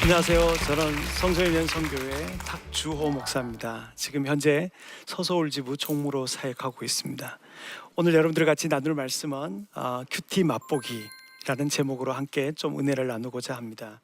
안녕하세요. 저는 성서인연 선교회 탁주호 목사입니다. 지금 현재 서서울지부 총무로 사역하고 있습니다. 오늘 여러분들 같이 나눌 말씀은 큐티 맛보기라는 제목으로 함께 좀 은혜를 나누고자 합니다.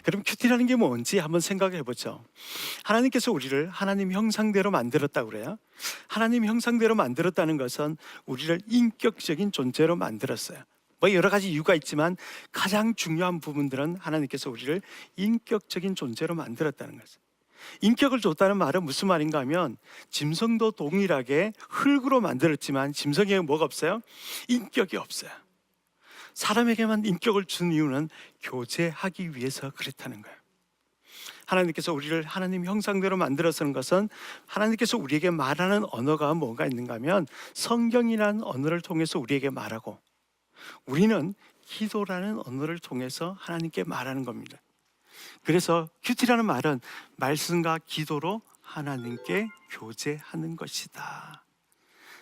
그럼 큐티라는 게 뭔지 한번 생각해 보죠. 하나님께서 우리를 하나님 형상대로 만들었다고 그래요. 하나님 형상대로 만들었다는 것은 우리를 인격적인 존재로 만들었어요. 뭐 여러 가지 이유가 있지만 가장 중요한 부분들은 하나님께서 우리를 인격적인 존재로 만들었다는 거죠. 인격을 줬다는 말은 무슨 말인가 하면 짐승도 동일하게 흙으로 만들었지만 짐승에게 뭐가 없어요? 인격이 없어요. 사람에게만 인격을 준 이유는 교제하기 위해서 그렇다는 거예요. 하나님께서 우리를 하나님 형상대로 만들었다는 것은 하나님께서 우리에게 말하는 언어가 뭐가 있는가 하면 성경이라는 언어를 통해서 우리에게 말하고 우리는 기도라는 언어를 통해서 하나님께 말하는 겁니다. 그래서 큐티라는 말은 말씀과 기도로 하나님께 교제하는 것이다.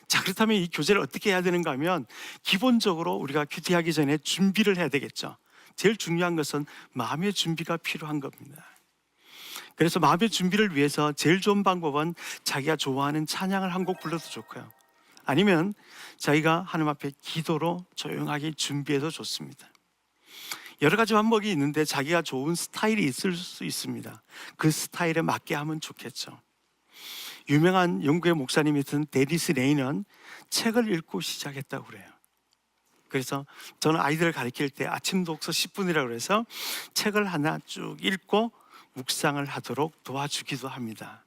자, 그렇다면 이 교제를 어떻게 해야 되는가 하면 기본적으로 우리가 큐티하기 전에 준비를 해야 되겠죠. 제일 중요한 것은 마음의 준비가 필요한 겁니다. 그래서 마음의 준비를 위해서 제일 좋은 방법은 자기가 좋아하는 찬양을 한 곡 불러도 좋고요, 아니면 자기가 하나님 앞에 기도로 조용하게 준비해도 좋습니다. 여러 가지 방법이 있는데 자기가 좋은 스타일이 있을 수 있습니다. 그 스타일에 맞게 하면 좋겠죠. 유명한 영국의 목사님이었던 데니스 레이는 책을 읽고 시작했다고 그래요. 그래서 저는 아이들을 가르칠 때 아침 독서 10분이라고 해서 책을 하나 쭉 읽고 묵상을 하도록 도와주기도 합니다.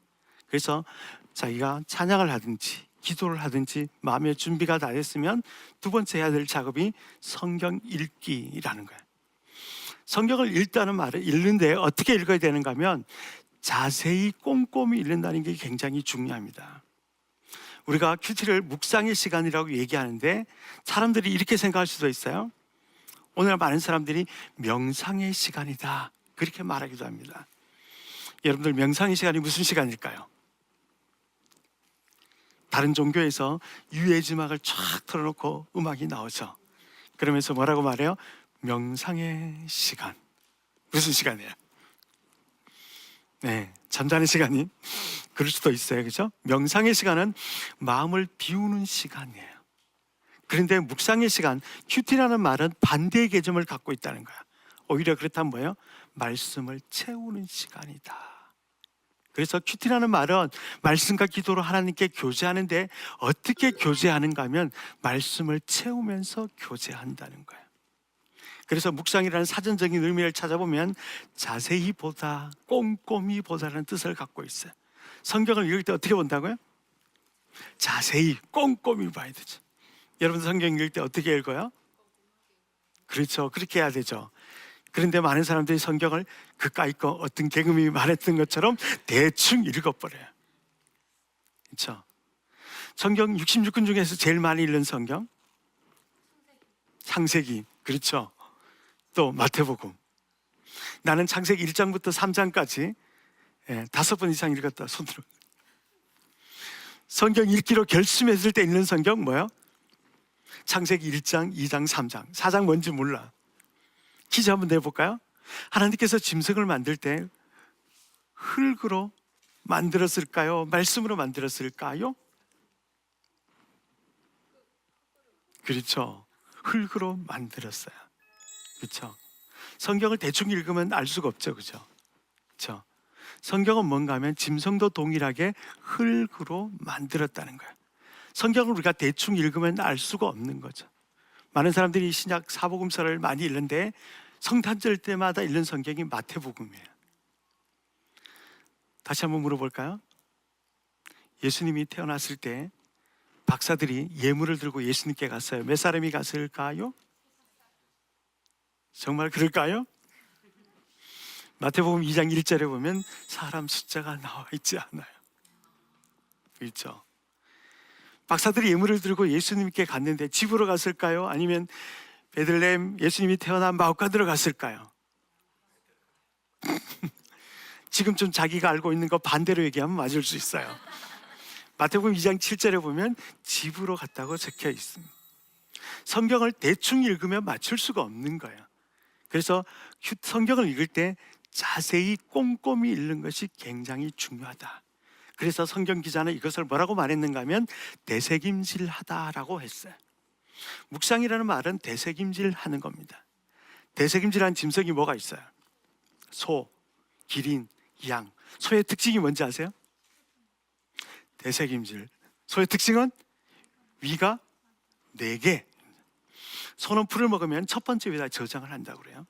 그래서 자기가 찬양을 하든지 기도를 하든지 마음의 준비가 다 됐으면 두 번째 해야 될 작업이 성경 읽기라는 거예요. 성경을 읽다는 말을 읽는데 어떻게 읽어야 되는가 하면 자세히 꼼꼼히 읽는다는 게 굉장히 중요합니다. 우리가 큐티를 묵상의 시간이라고 얘기하는데 사람들이 이렇게 생각할 수도 있어요. 오늘 많은 사람들이 명상의 시간이다 그렇게 말하기도 합니다. 여러분들 명상의 시간이 무슨 시간일까요? 다른 종교에서 유해지 음악을 쫙 틀어놓고 음악이 나오죠. 그러면서 뭐라고 말해요? 명상의 시간. 무슨 시간이에요? 네, 잠자는 시간이 그럴 수도 있어요, 그렇죠? 명상의 시간은 마음을 비우는 시간이에요. 그런데 묵상의 시간, 큐티라는 말은 반대의 개념을 갖고 있다는 거야. 오히려 그렇다면 뭐예요? 말씀을 채우는 시간이다. 그래서 큐티라는 말은 말씀과 기도로 하나님께 교제하는데 어떻게 교제하는가 하면 말씀을 채우면서 교제한다는 거예요. 그래서 묵상이라는 사전적인 의미를 찾아보면 자세히 보다, 꼼꼼히 보다라는 뜻을 갖고 있어요. 성경을 읽을 때 어떻게 본다고요? 자세히 꼼꼼히 봐야 되죠. 여러분 성경 읽을 때 어떻게 읽어요? 그렇죠, 그렇게 해야 되죠. 그런데 많은 사람들이 성경을 그까이 거 어떤 개그맨이 말했던 것처럼 대충 읽어버려요. 그렇죠? 성경 66권 중에서 제일 많이 읽는 성경? 창세기. 그렇죠. 또 마태복음. 나는 창세기 1장부터 3장까지 5번 이상 읽었다 손들어. 성경 읽기로 결심했을 때 읽는 성경 뭐예요? 창세기 1장, 2장, 3장. 4장 뭔지 몰라. 퀴즈 한번 내볼까요? 하나님께서 짐승을 만들 때 흙으로 만들었을까요? 말씀으로 만들었을까요? 그렇죠. 흙으로 만들었어요. 그렇죠. 성경을 대충 읽으면 알 수가 없죠, 그렇죠? 그렇죠. 성경은 뭔가 하면 짐승도 동일하게 흙으로 만들었다는 거예요. 성경을 우리가 대충 읽으면 알 수가 없는 거죠. 많은 사람들이 신약 사복음서를 많이 읽는데 성탄절 때마다 읽는 성경이 마태복음이에요. 다시 한번 물어볼까요? 예수님이 태어났을 때 박사들이 예물을 들고 예수님께 갔어요. 몇 사람이 갔을까요? 정말 그럴까요? 마태복음 2장 1절에 보면 사람 숫자가 나와 있지 않아요. 그렇죠? 박사들이 예물을 들고 예수님께 갔는데 집으로 갔을까요? 아니면 베들레헴 예수님이 태어난 마오카드로 갔을까요? 지금쯤 자기가 알고 있는 거 반대로 얘기하면 맞을 수 있어요. 마태복음 2장 7절에 보면 집으로 갔다고 적혀 있습니다. 성경을 대충 읽으면 맞출 수가 없는 거예요. 그래서 성경을 읽을 때 자세히 꼼꼼히 읽는 것이 굉장히 중요하다. 그래서 성경 기자는 이것을 뭐라고 말했는가 하면 되새김질하다라고 했어요. 묵상이라는 말은 되새김질하는 겁니다. 되새김질한 짐승이 뭐가 있어요? 소, 기린, 양. 소의 특징이 뭔지 아세요? 되새김질. 소의 특징은 위가 4개. 소는 풀을 먹으면 첫 번째 위에다 저장을 한다고 그래요.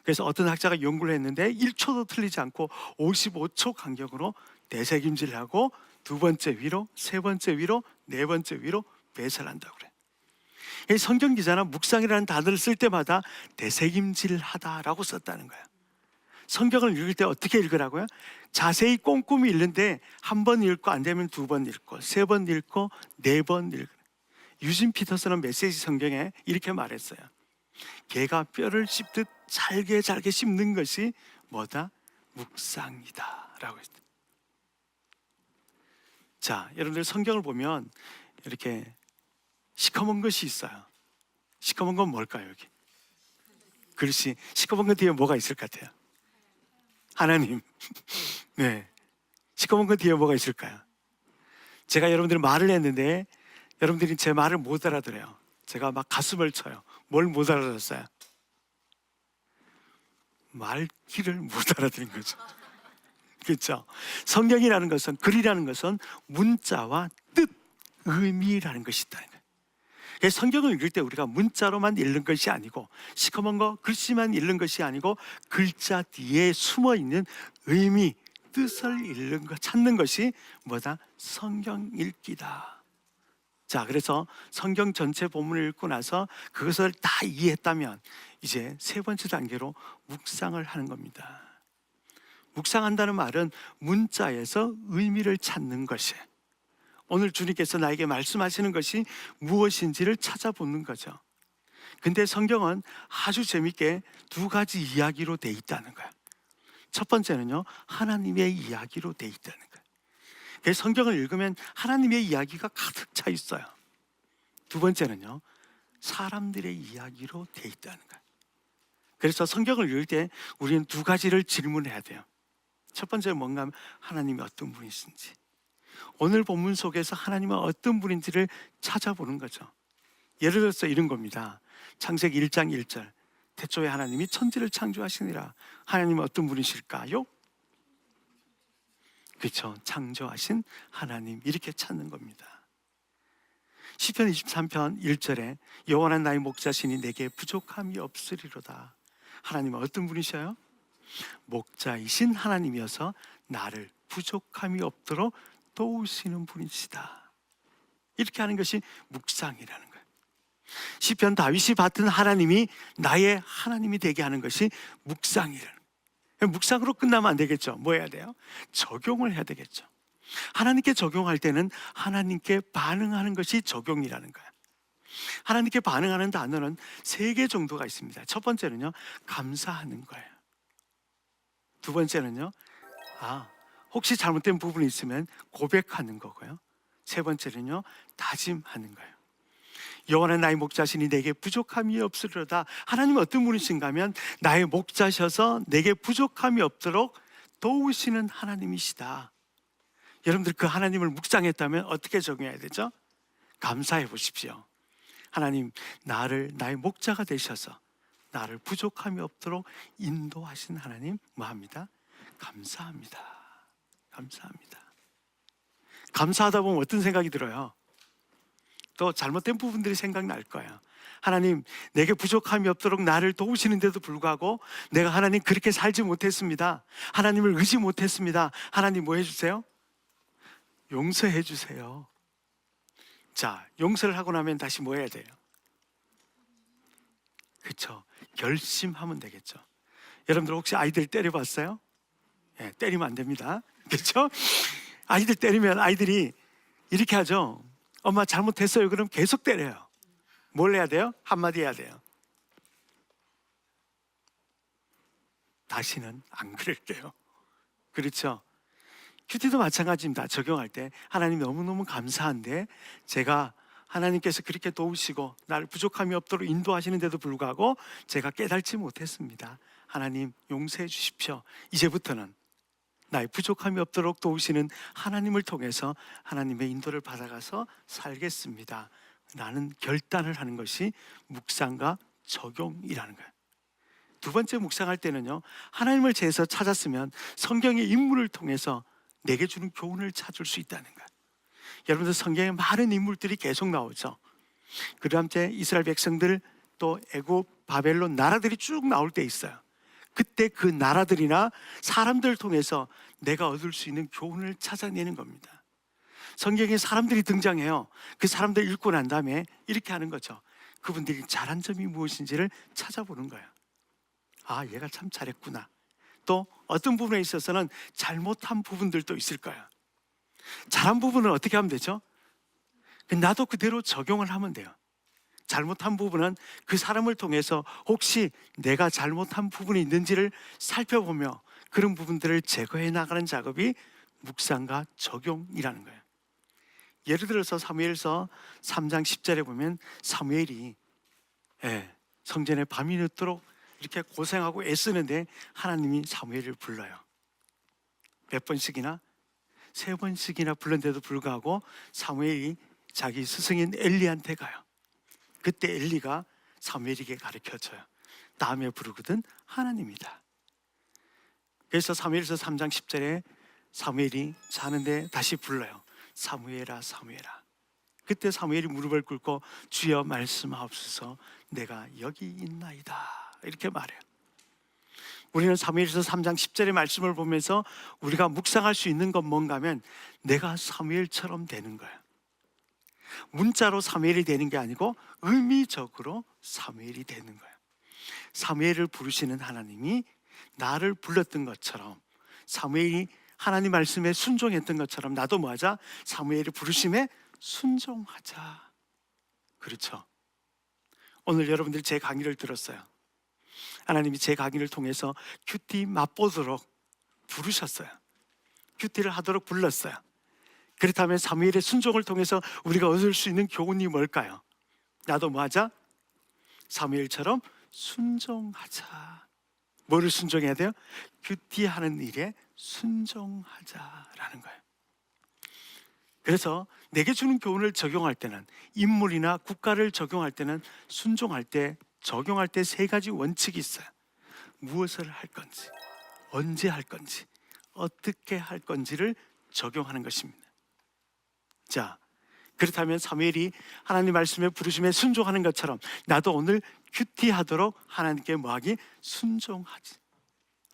그래서 어떤 학자가 연구를 했는데 1초도 틀리지 않고 55초 간격으로 되새김질을 하고 두 번째 위로, 세 번째 위로, 네 번째 위로 배설을 한다고 그래요. 성경 기자는 묵상이라는 단어를 쓸 때마다 되새김질하다라고 썼다는 거예요. 성경을 읽을 때 어떻게 읽으라고요? 자세히 꼼꼼히 읽는데 한 번 읽고 안 되면 2번 읽고 3번 읽고 4번 읽고. 유진 피터슨은 메시지 성경에 이렇게 말했어요. 개가 뼈를 씹듯 잘게 잘게 씹는 것이 뭐다? 묵상이다 라고 했어요. 자, 여러분들 성경을 보면 이렇게 시커먼 것이 있어요. 시커먼 건 뭘까요? 여기 글씨 시커먼 것 뒤에 뭐가 있을 것 같아요? 하나님. 네, 시커먼 것 뒤에 뭐가 있을까요? 제가 여러분들 말을 했는데 여러분들이 제 말을 못 알아들어요. 제가 막 가슴을 쳐요. 뭘 못 알아들었어요? 말귀를 못 알아들은 거죠. 그렇죠? 성경이라는 것은, 글이라는 것은 문자와 뜻, 의미라는 것이 있다는 거예요. 그래서 성경을 읽을 때 우리가 문자로만 읽는 것이 아니고 시커먼 거 글씨만 읽는 것이 아니고 글자 뒤에 숨어있는 의미, 뜻을 읽는 것, 찾는 것이 뭐다? 성경 읽기다. 자, 그래서 성경 전체 본문을 읽고 나서 그것을 다 이해했다면 이제 세 번째 단계로 묵상을 하는 겁니다. 묵상한다는 말은 문자에서 의미를 찾는 것이에요. 오늘 주님께서 나에게 말씀하시는 것이 무엇인지를 찾아보는 거죠. 근데 성경은 아주 재밌게 2가지 이야기로 돼 있다는 거예요. 첫 번째는요, 하나님의 이야기로 돼 있다는 거예요. 그래서 성경을 읽으면 하나님의 이야기가 가득 차 있어요. 두 번째는요, 사람들의 이야기로 돼 있다는 거예요. 그래서 성경을 읽을 때 우리는 2가지를 질문해야 돼요. 첫 번째는 뭔가 하면 하나님이 어떤 분이신지, 오늘 본문 속에서 하나님은 어떤 분인지를 찾아보는 거죠. 예를 들어서 이런 겁니다. 창세기 1장 1절, 태초에 하나님이 천지를 창조하시니라. 하나님은 어떤 분이실까요? 그렇죠. 창조하신 하나님, 이렇게 찾는 겁니다. 시편 23편 1절에 여호와는 나의 목자시니 내게 부족함이 없으리로다. 하나님은 어떤 분이셔요? 목자이신 하나님이어서 나를 부족함이 없도록 도우시는 분이시다. 이렇게 하는 것이 묵상이라는 거예요. 시편 다윗이 받은 하나님이 나의 하나님이 되게 하는 것이 묵상이라는 거예요. 묵상으로 끝나면 안 되겠죠. 뭐 해야 돼요? 적용을 해야 되겠죠. 하나님께 적용할 때는 하나님께 반응하는 것이 적용이라는 거예요. 하나님께 반응하는 단어는 3개 정도가 있습니다. 첫 번째는요, 감사하는 거예요. 두 번째는요, 혹시 잘못된 부분이 있으면 고백하는 거고요. 세 번째는요, 다짐하는 거예요. 여호와는 나의 목자시니 내게 부족함이 없으리로다. 하나님은 어떤 분이신가 하면 나의 목자셔서 내게 부족함이 없도록 도우시는 하나님이시다. 여러분들 그 하나님을 묵상했다면 어떻게 적용해야 되죠? 감사해 보십시오. 하나님, 나의 목자가 되셔서 나를 부족함이 없도록 인도하신 하나님 뭐합니다? 감사합니다. 감사합니다. 감사하다 보면 어떤 생각이 들어요? 또 잘못된 부분들이 생각날 거예요. 하나님, 내게 부족함이 없도록 나를 도우시는데도 불구하고 내가 하나님 그렇게 살지 못했습니다. 하나님을 의지 못했습니다. 하나님 뭐 해주세요? 용서해 주세요. 자, 용서를 하고 나면 다시 뭐 해야 돼요? 그렇죠. 결심하면 되겠죠. 여러분들 혹시 아이들 때려봤어요? 예, 때리면 안 됩니다. 그렇죠? 아이들 때리면 아이들이 이렇게 하죠. 엄마 잘못했어요. 그럼 계속 때려요. 뭘 해야 돼요? 한마디 해야 돼요. 다시는 안 그럴게요. 그렇죠? 큐티도 마찬가지입니다. 적용할 때 하나님 너무너무 감사한데 제가 하나님께서 그렇게 도우시고 나를 부족함이 없도록 인도하시는데도 불구하고 제가 깨닫지 못했습니다. 하나님 용서해 주십시오. 이제부터는 나의 부족함이 없도록 도우시는 하나님을 통해서 하나님의 인도를 받아가서 살겠습니다. 라는 결단을 하는 것이 묵상과 적용이라는 거예요. 두 번째 묵상할 때는요, 하나님을 제에서 찾았으면 성경의 인물을 통해서 내게 주는 교훈을 찾을 수 있다는 거예요. 여러분들 성경에 많은 인물들이 계속 나오죠. 그 다음에 이스라엘 백성들 또 애굽, 바벨론 나라들이 쭉 나올 때 있어요. 그때 그 나라들이나 사람들을 통해서 내가 얻을 수 있는 교훈을 찾아내는 겁니다. 성경에 사람들이 등장해요. 그 사람들 읽고 난 다음에 이렇게 하는 거죠. 그분들이 잘한 점이 무엇인지를 찾아보는 거예요. 아, 얘가 참 잘했구나. 또 어떤 부분에 있어서는 잘못한 부분들도 있을 거야. 잘한 부분은 어떻게 하면 되죠? 나도 그대로 적용을 하면 돼요. 잘못한 부분은 그 사람을 통해서 혹시 내가 잘못한 부분이 있는지를 살펴보며 그런 부분들을 제거해 나가는 작업이 묵상과 적용이라는 거예요. 예를 들어서 사무엘서 3장 10절에 보면 사무엘이 성전에 밤이 늦도록 이렇게 고생하고 애쓰는데 하나님이 사무엘을 불러요. 몇 번씩이나? 3번씩이나 불렀는데도 불구하고 사무엘이 자기 스승인 엘리한테 가요. 그때 엘리가 사무엘에게 가르쳐줘요. 다음에 부르거든 하나님이다. 그래서 사무엘서 3장 10절에 사무엘이 자는데 다시 불러요. 사무엘아, 사무엘아. 그때 사무엘이 무릎을 꿇고 주여 말씀하옵소서, 내가 여기 있나이다. 이렇게 말해요. 우리는 사무엘서 3장 10절의 말씀을 보면서 우리가 묵상할 수 있는 건 뭔가 하면 내가 사무엘처럼 되는 거예요. 문자로 사무엘이 되는 게 아니고 의미적으로 사무엘이 되는 거예요. 사무엘을 부르시는 하나님이 나를 불렀던 것처럼, 사무엘이 하나님 말씀에 순종했던 것처럼 나도 뭐하자? 사무엘이 부르심에 순종하자. 그렇죠? 오늘 여러분들 제 강의를 들었어요. 하나님이 제 강의를 통해서 큐티 맛보도록 부르셨어요. 큐티를 하도록 불렀어요. 그렇다면 사무엘의 순종을 통해서 우리가 얻을 수 있는 교훈이 뭘까요? 나도 뭐하자? 사무엘처럼 순종하자. 뭐를 순종해야 돼요? 큐티하는 일에 순종하자라는 거예요. 그래서 내게 주는 교훈을 적용할 때는, 인물이나 국가를 적용할 때는, 순종할 때, 적용할 때 3가지 원칙이 있어요. 무엇을 할 건지, 언제 할 건지, 어떻게 할 건지를 적용하는 것입니다. 자, 그렇다면 사무엘이 하나님 말씀에 부르심에 순종하는 것처럼 나도 오늘 큐티하도록 하나님께 뭐하기? 순종하지.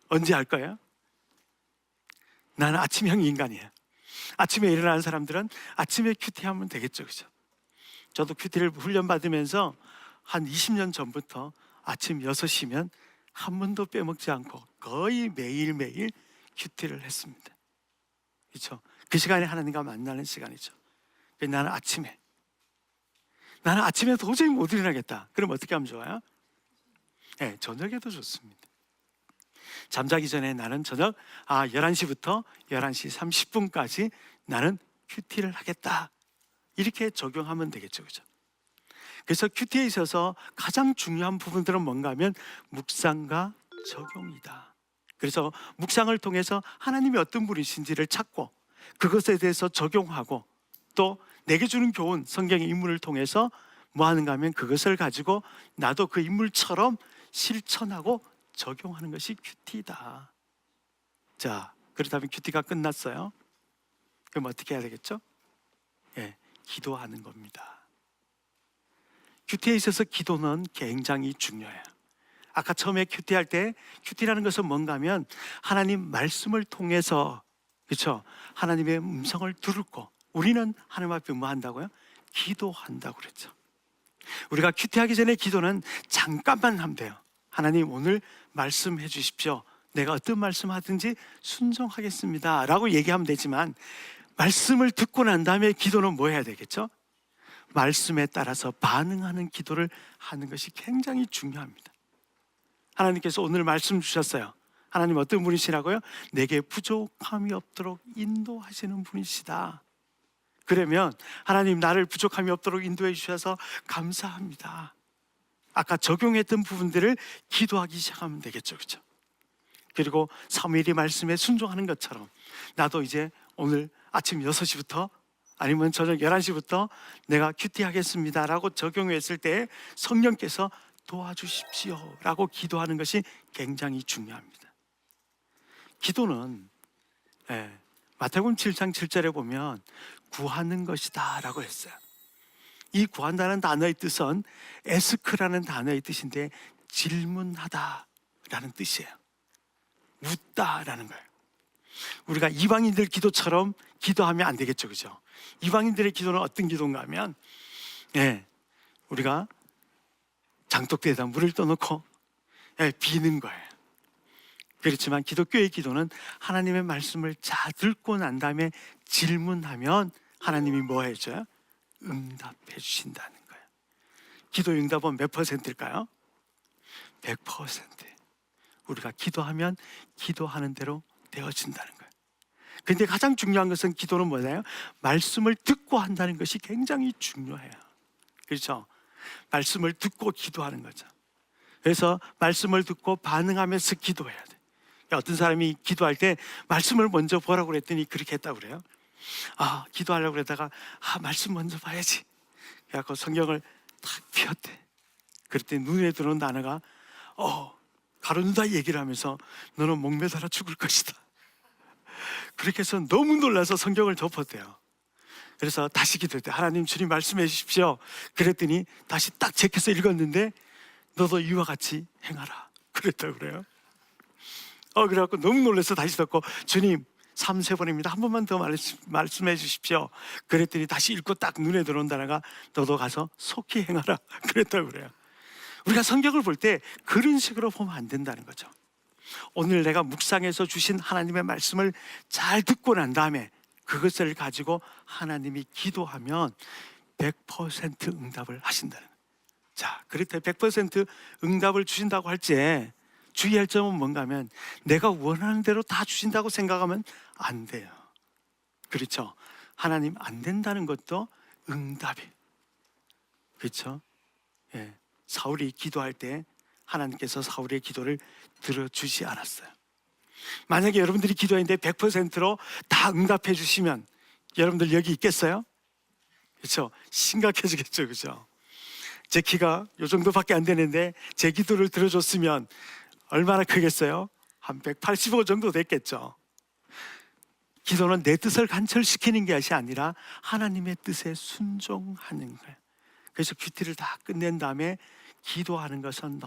언제 할 거예요? 나는 아침형 인간이에요. 아침에 일어나는 사람들은 아침에 큐티하면 되겠죠, 그죠? 저도 큐티를 훈련받으면서 한 20년 전부터 아침 6시면 한 번도 빼먹지 않고 거의 매일매일 큐티를 했습니다. 그렇죠? 그 시간에 하나님과 만나는 시간이죠. 나는 아침에 도저히 못 일어나겠다. 그럼 어떻게 하면 좋아요? 네, 저녁에도 좋습니다. 잠자기 전에 나는 저녁 11시부터 11시 30분까지 나는 큐티를 하겠다. 이렇게 적용하면 되겠죠, 그죠? 그래서 큐티에 있어서 가장 중요한 부분들은 뭔가 하면 묵상과 적용이다. 그래서 묵상을 통해서 하나님이 어떤 분이신지를 찾고 그것에 대해서 적용하고, 또 내게 주는 교훈, 성경의 인물을 통해서 뭐 하는가 하면 그것을 가지고 나도 그 인물처럼 실천하고 적용하는 것이 큐티다. 자, 그렇다면 큐티가 끝났어요. 그럼 어떻게 해야 되겠죠? 예, 기도하는 겁니다. 큐티에 있어서 기도는 굉장히 중요해요. 아까 처음에 큐티할 때 큐티라는 것은 뭔가 하면 하나님 말씀을 통해서, 그렇죠? 하나님의 음성을 듣고 우리는 하나님 앞에 뭐 한다고요? 기도한다고 그랬죠. 우리가 큐티하기 전에 기도는 잠깐만 하면 돼요. 하나님 오늘 말씀해 주십시오. 내가 어떤 말씀하든지 순종하겠습니다 라고 얘기하면 되지만, 말씀을 듣고 난 다음에 기도는 뭐 해야 되겠죠? 말씀에 따라서 반응하는 기도를 하는 것이 굉장히 중요합니다. 하나님께서 오늘 말씀 주셨어요. 하나님 어떤 분이시라고요? 내게 부족함이 없도록 인도하시는 분이시다. 그러면 하나님 나를 부족함이 없도록 인도해 주셔서 감사합니다. 아까 적용했던 부분들을 기도하기 시작하면 되겠죠, 그렇죠? 그리고 사무엘이 말씀에 순종하는 것처럼 나도 이제 오늘 아침 6시부터 아니면 저녁 11시부터 내가 큐티하겠습니다 라고 적용했을 때 성령께서 도와주십시오 라고 기도하는 것이 굉장히 중요합니다. 기도는 마태복음 7장 7절에 보면 구하는 것이다 라고 했어요. 이 구한다는 단어의 뜻은 에스크라는 단어의 뜻인데 질문하다 라는 뜻이에요. 묻다 라는 거예요. 우리가 이방인들 기도처럼 기도하면 안 되겠죠, 그죠? 이방인들의 기도는 어떤 기도인가 하면 우리가 장독대에다 물을 떠놓고 비는 거예요. 그렇지만 기독교의 기도는 하나님의 말씀을 잘 듣고 난 다음에 질문하면 하나님이 뭐 해줘요? 응답해 주신다는 거예요. 기도 응답은 몇 %일까요? 100%. 우리가 기도하면 기도하는 대로 되어진다는 거예요. 그런데 가장 중요한 것은 기도는 뭐예요? 말씀을 듣고 한다는 것이 굉장히 중요해요. 그렇죠? 말씀을 듣고 기도하는 거죠. 그래서 말씀을 듣고 반응하면서 기도해야 돼. 어떤 사람이 기도할 때 말씀을 먼저 보라고 그랬더니 그렇게 했다고 그래요. 기도하려고 그러다가 말씀 먼저 봐야지. 그래서 성경을 탁 폈대. 그랬더니 눈에 들어온 단어가 가룟유다 얘기를 하면서 너는 목매달아 죽을 것이다. 그렇게 해서 너무 놀라서 성경을 덮었대요. 그래서 다시 기도했대. 하나님 주님 말씀해 주십시오. 그랬더니 다시 딱 제껴서 읽었는데 너도 이와 같이 행하라 그랬다고 그래요. 그래갖고 너무 놀라서 다시 듣고 주님 3-4번입니다. 한 번만 더 말씀해 주십시오. 그랬더니 다시 읽고 딱 눈에 들어온 단어가 너도 가서 속히 행하라 그랬다고 그래요. 우리가 성경을 볼 때 그런 식으로 보면 안 된다는 거죠. 오늘 내가 묵상해서 주신 하나님의 말씀을 잘 듣고 난 다음에 그것을 가지고 하나님이 기도하면 100% 응답을 하신다는 거예요. 자, 그렇게 100% 응답을 주신다고 할 때 주의할 점은 뭔가 하면 내가 원하는 대로 다 주신다고 생각하면 안 돼요. 그렇죠? 하나님 안 된다는 것도 응답이에요. 그렇죠? 사울이 기도할 때 하나님께서 사울의 기도를 들어주지 않았어요. 만약에 여러분들이 기도했는데 100%로 다 응답해 주시면 여러분들 여기 있겠어요? 그렇죠? 심각해지겠죠, 그렇죠? 제 키가 이 정도밖에 안 되는데 제 기도를 들어줬으면 얼마나 크겠어요? 한 185 정도 됐겠죠. 기도는 내 뜻을 관철시키는 것이 아니라 하나님의 뜻에 순종하는 거예요. 그래서 큐티를 다 끝낸 다음에 기도하는 것은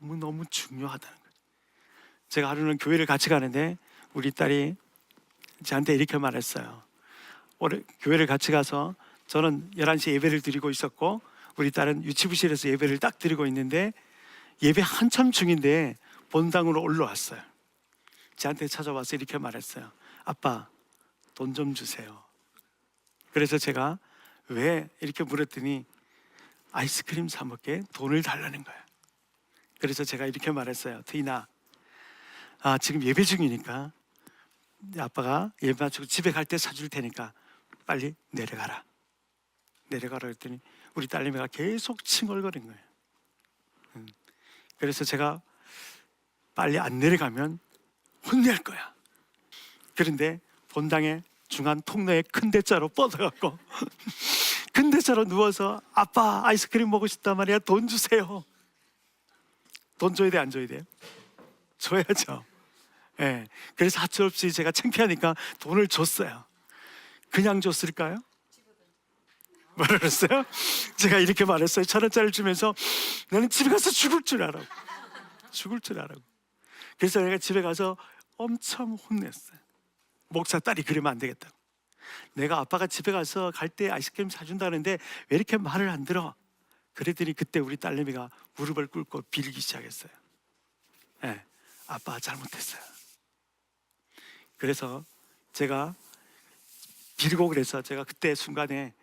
너무너무 중요하다는 거예요. 제가 하루는 교회를 같이 가는데 우리 딸이 저한테 이렇게 말했어요. 올해 교회를 같이 가서 저는 11시에 예배를 드리고 있었고 우리 딸은 유치부실에서 예배를 딱 드리고 있는데 예배 한참 중인데 본당으로 올라왔어요. 저한테 찾아와서 이렇게 말했어요. 아빠, 돈 좀 주세요. 그래서 제가 왜 이렇게 물었더니 아이스크림 사 먹게 돈을 달라는 거예요. 그래서 제가 이렇게 말했어요. 트이나, 지금 예배 중이니까 아빠가 예배 마치고 집에 갈 때 사줄 테니까 빨리 내려가라. 내려가라 했더니 우리 딸내미가 계속 칭얼거린 거예요. 그래서 제가 빨리 안 내려가면 혼낼 거야. 그런데 본당의 중앙 통로에 큰 대자로 뻗어갖고 큰 대자로 누워서 아빠 아이스크림 먹고 싶단 말이야. 돈 주세요. 돈 줘야 돼, 안 줘야 돼요? 줘야죠. 예. 그래서 하트 없이 제가 창피하니까 돈을 줬어요. 그냥 줬을까요? 뭐라 그랬어요? 제가 이렇게 말했어요. 1,000원짜리를 주면서 나는 집에 가서 죽을 줄 알아. 죽을 줄 알아. 그래서 내가 집에 가서 엄청 혼냈어요. 목사 딸이 그러면 안 되겠다. 내가 아빠가 집에 가서 갈 때 아이스크림 사준다는데 왜 이렇게 말을 안 들어? 그랬더니 그때 우리 딸내미가 무릎을 꿇고 빌기 시작했어요. 네, 아빠 잘못했어요. 그래서 제가 빌고 그래서 제가 그때 순간에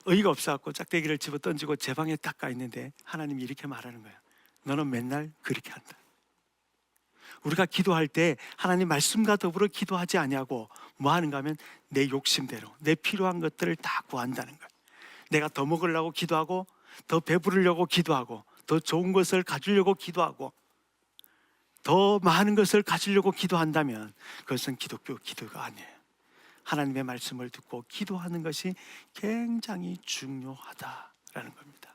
어이가 없어갖고 짝대기를 집어 던지고 제 방에 딱 가 있는데 하나님이 이렇게 말하는 거예요. 너는 맨날 그렇게 한다. 우리가 기도할 때 하나님 말씀과 더불어 기도하지 아니하고 뭐 하는가 하면 내 욕심대로 내 필요한 것들을 다 구한다는 거예요. 내가 더 먹으려고 기도하고 더 배부르려고 기도하고 더 좋은 것을 가지려고 기도하고 더 많은 것을 가지려고 기도한다면 그것은 기독교 기도가 아니에요. 하나님의 말씀을 듣고 기도하는 것이 굉장히 중요하다라는 겁니다.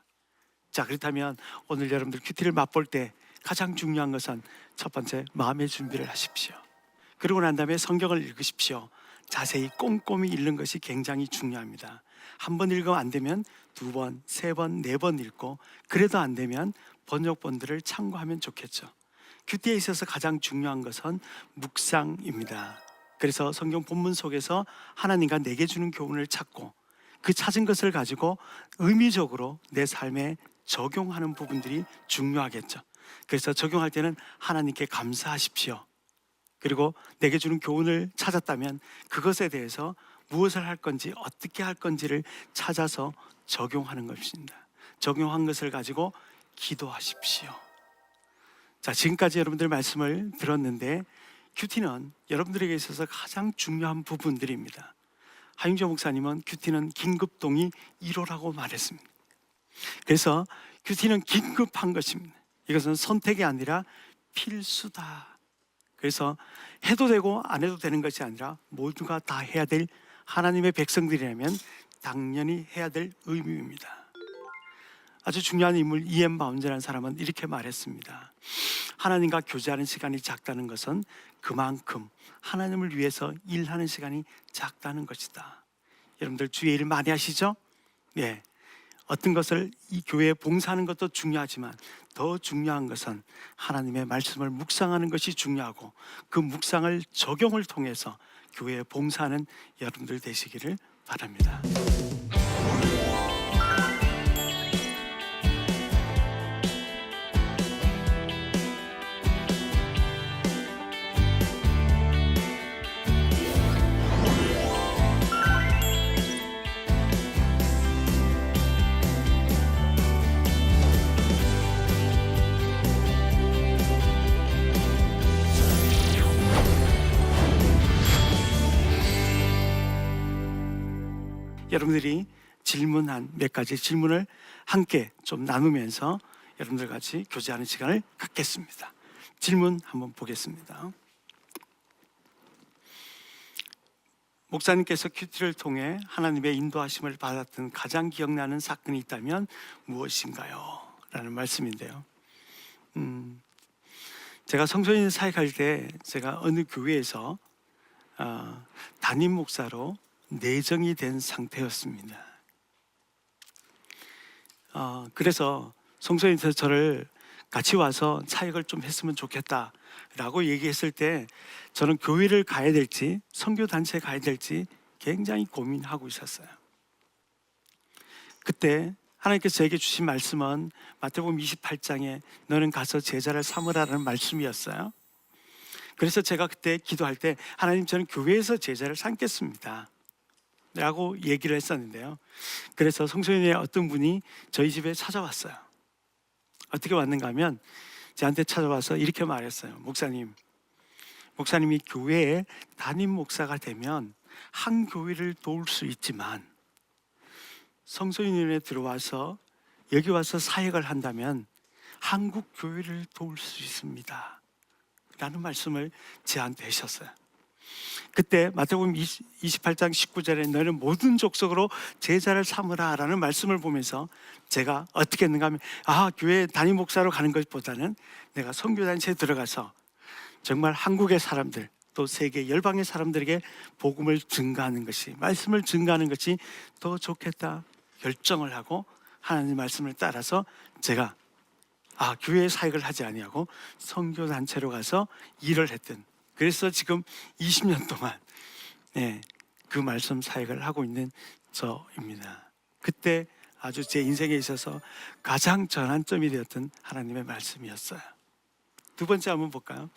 자, 그렇다면 오늘 여러분들 큐티를 맛볼 때 가장 중요한 것은 첫 번째, 마음의 준비를 하십시오. 그러고 난 다음에 성경을 읽으십시오. 자세히 꼼꼼히 읽는 것이 굉장히 중요합니다. 한 번 읽으면 안 되면 두 번, 세 번, 네 번 읽고 그래도 안 되면 번역본들을 참고하면 좋겠죠. 큐티에 있어서 가장 중요한 것은 묵상입니다. 그래서 성경 본문 속에서 하나님과 내게 주는 교훈을 찾고 그 찾은 것을 가지고 의미적으로 내 삶에 적용하는 부분들이 중요하겠죠. 그래서 적용할 때는 하나님께 감사하십시오. 그리고 내게 주는 교훈을 찾았다면 그것에 대해서 무엇을 할 건지 어떻게 할 건지를 찾아서 적용하는 것입니다. 적용한 것을 가지고 기도하십시오. 자, 지금까지 여러분들 말씀을 들었는데 큐티는 여러분들에게 있어서 가장 중요한 부분들입니다. 하윤조 목사님은 큐티는 긴급동의 1호라고 말했습니다. 그래서 큐티는 긴급한 것입니다. 이것은 선택이 아니라 필수다. 그래서 해도 되고 안 해도 되는 것이 아니라 모두가 다 해야 될 하나님의 백성들이라면 당연히 해야 될 의무입니다. 아주 중요한 인물 E.M. 바운즈라는 사람은 이렇게 말했습니다. 하나님과 교제하는 시간이 작다는 것은 그만큼 하나님을 위해서 일하는 시간이 작다는 것이다. 여러분들 주의 일 많이 하시죠? 네. 어떤 것을 이 교회에 봉사하는 것도 중요하지만 더 중요한 것은 하나님의 말씀을 묵상하는 것이 중요하고 그 묵상을 적용을 통해서 교회에 봉사하는 여러분들 되시기를 바랍니다. 여러분들이 질문한 몇 가지 질문을 함께 좀 나누면서 여러분들 같이 교제하는 시간을 갖겠습니다. 질문 한번 보겠습니다. 목사님께서 큐티를 통해 하나님의 인도하심을 받았던 가장 기억나는 사건이 있다면 무엇인가요? 라는 말씀인데요. 제가 성소년 사역할 때 제가 어느 교회에서 담임 목사로 내정이 된 상태였습니다. 그래서 성소년에서 저를 같이 와서 사역을 좀 했으면 좋겠다라고 얘기했을 때 저는 교회를 가야 될지 선교단체에 가야 될지 굉장히 고민하고 있었어요. 그때 하나님께서 저에게 주신 말씀은 마태복음 28장에 너는 가서 제자를 삼으라는 말씀이었어요. 그래서 제가 그때 기도할 때 하나님 저는 교회에서 제자를 삼겠습니다 라고 얘기를 했었는데요. 그래서 성소년의 어떤 분이 저희 집에 찾아왔어요. 어떻게 왔는가 하면 저한테 찾아와서 이렇게 말했어요. 목사님이 교회에 담임 목사가 되면 한 교회를 도울 수 있지만 성소년에 들어와서 여기 와서 사역을 한다면 한국 교회를 도울 수 있습니다 라는 말씀을 저한테 하셨어요. 그때 마태복음 28장 19절에 너는 모든 족속으로 제자를 삼으라 라는 말씀을 보면서 제가 어떻게 했는가 하면 교회 담임 목사로 가는 것보다는 내가 선교단체에 들어가서 정말 한국의 사람들 또 세계 열방의 사람들에게 복음을 증가하는 것이, 말씀을 증가하는 것이 더 좋겠다 결정을 하고 하나님 말씀을 따라서 제가 교회 사역을 하지 아니하고 선교 단체로 가서 일을 했던, 그래서 지금 20년 동안 그 말씀 사역을 하고 있는 저입니다. 그때 아주 제 인생에 있어서 가장 전환점이 되었던 하나님의 말씀이었어요. 두 번째 한번 볼까요?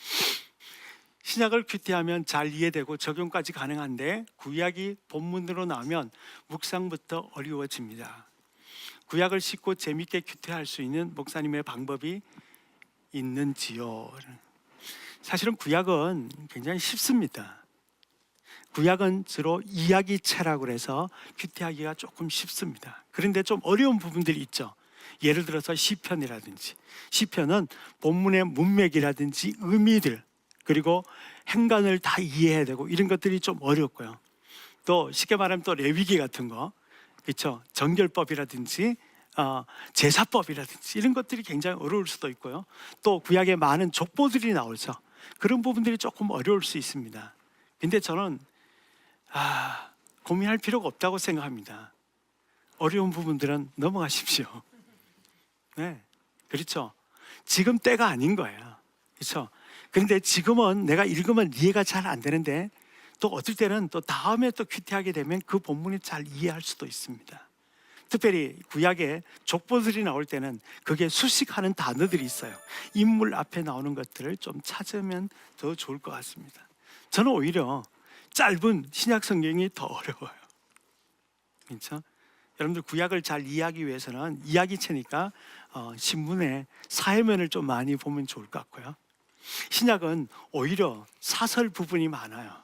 신약을 큐티하면 잘 이해되고 적용까지 가능한데 구약이 본문으로 나오면 묵상부터 어려워집니다. 구약을 쉽고 재밌게 큐티할 수 있는 목사님의 방법이 있는지요? 사실은 구약은 굉장히 쉽습니다. 구약은 주로 이야기체라고 해서 큐티하기가 조금 쉽습니다. 그런데 좀 어려운 부분들이 있죠. 예를 들어서 시편이라든지, 시편은 본문의 문맥이라든지 의미들, 그리고 행간을 다 이해해야 되고 이런 것들이 좀 어렵고요. 또 쉽게 말하면 또 레위기 같은 거, 그렇죠? 정결법이라든지 제사법이라든지 이런 것들이 굉장히 어려울 수도 있고요. 또 구약에 많은 족보들이 나오죠. 그런 부분들이 조금 어려울 수 있습니다. 근데 저는 고민할 필요가 없다고 생각합니다. 어려운 부분들은 넘어가십시오. 네, 그렇죠. 지금 때가 아닌 거예요. 그렇죠. 그런데 지금은 내가 읽으면 이해가 잘 안 되는데 또 어떨 때는 또 다음에 또 큐티하게 되면 그 본문이 잘 이해할 수도 있습니다. 특별히 구약에 족보들이 나올 때는 그게 수식하는 단어들이 있어요. 인물 앞에 나오는 것들을 좀 찾으면 더 좋을 것 같습니다. 저는 오히려 짧은 신약 성경이 더 어려워요. 그렇죠? 여러분들 구약을 잘 이해하기 위해서는 이야기체니까 신문의 사회면을 좀 많이 보면 좋을 것 같고요. 신약은 오히려 사설 부분이 많아요.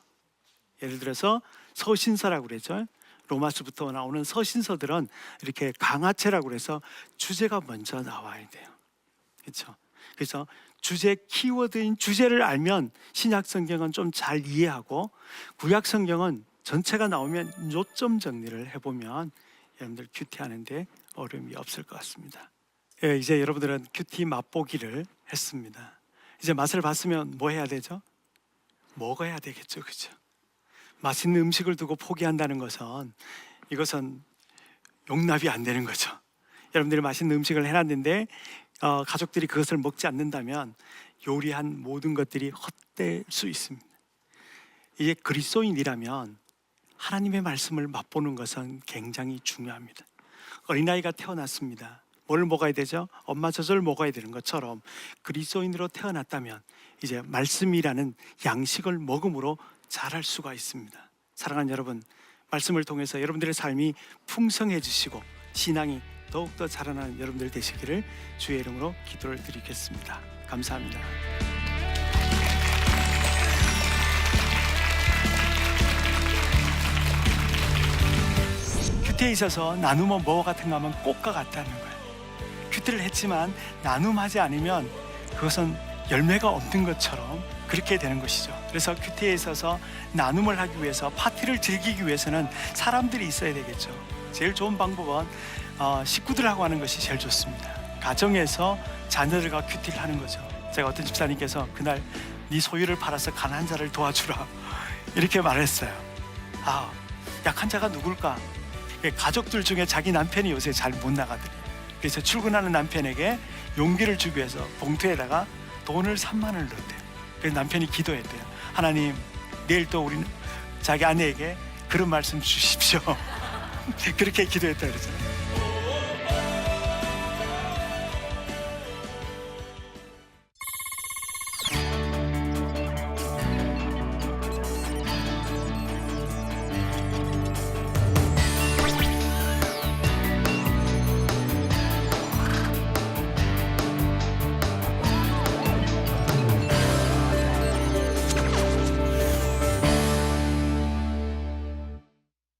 예를 들어서 서신서라고 그러죠. 로마서부터 나오는 서신서들은 이렇게 강화체라고 해서 주제가 먼저 나와야 돼요. 그렇죠? 그래서 주제 키워드인 주제를 알면 신약 성경은 좀 잘 이해하고, 구약 성경은 전체가 나오면 요점 정리를 해보면 여러분들 큐티하는데 어려움이 없을 것 같습니다. 이제 여러분들은 큐티 맛보기를 했습니다. 이제 맛을 봤으면 뭐 해야 되죠? 먹어야 되겠죠, 그렇죠? 맛있는 음식을 두고 포기한다는 것은 이것은 용납이 안 되는 거죠. 여러분들이 맛있는 음식을 해놨는데 가족들이 그것을 먹지 않는다면 요리한 모든 것들이 헛될 수 있습니다. 이제 그리스도인이라면 하나님의 말씀을 맛보는 것은 굉장히 중요합니다. 어린아이가 태어났습니다. 뭘 먹어야 되죠? 엄마 젖을 먹어야 되는 것처럼 그리스도인으로 태어났다면 이제 말씀이라는 양식을 먹음으로 자랄 수가 있습니다. 사랑하는 여러분, 말씀을 통해서 여러분들의 삶이 풍성해지시고 신앙이 더욱더 자라나는 여러분들 되시기를 주의 이름으로 기도를 드리겠습니다. 감사합니다. 큐티에 있어서 나누면 뭐 같은 거 하면 꽃과 같다는 거예요. 큐티를 했지만 나눔하지 않으면 그것은 열매가 없는 것처럼 그렇게 되는 것이죠. 그래서 큐티에 있어서 나눔을 하기 위해서, 파티를 즐기기 위해서는 사람들이 있어야 되겠죠. 제일 좋은 방법은 식구들하고 하는 것이 제일 좋습니다. 가정에서 자녀들과 큐티를 하는 거죠. 제가 어떤 집사님께서 그날 네 소유를 팔아서 가난한 자를 도와주라 이렇게 말했어요. 약한 자가 누굴까? 가족들 중에 자기 남편이 요새 잘 못 나가더래요. 그래서 출근하는 남편에게 용기를 주기 위해서 봉투에다가 돈을 3만 원을 넣었대요. 그래서 남편이 기도했대요. 하나님, 내일 또 우리는 자기 아내에게 그런 말씀 주십시오. 그렇게 기도했다 그러잖아요.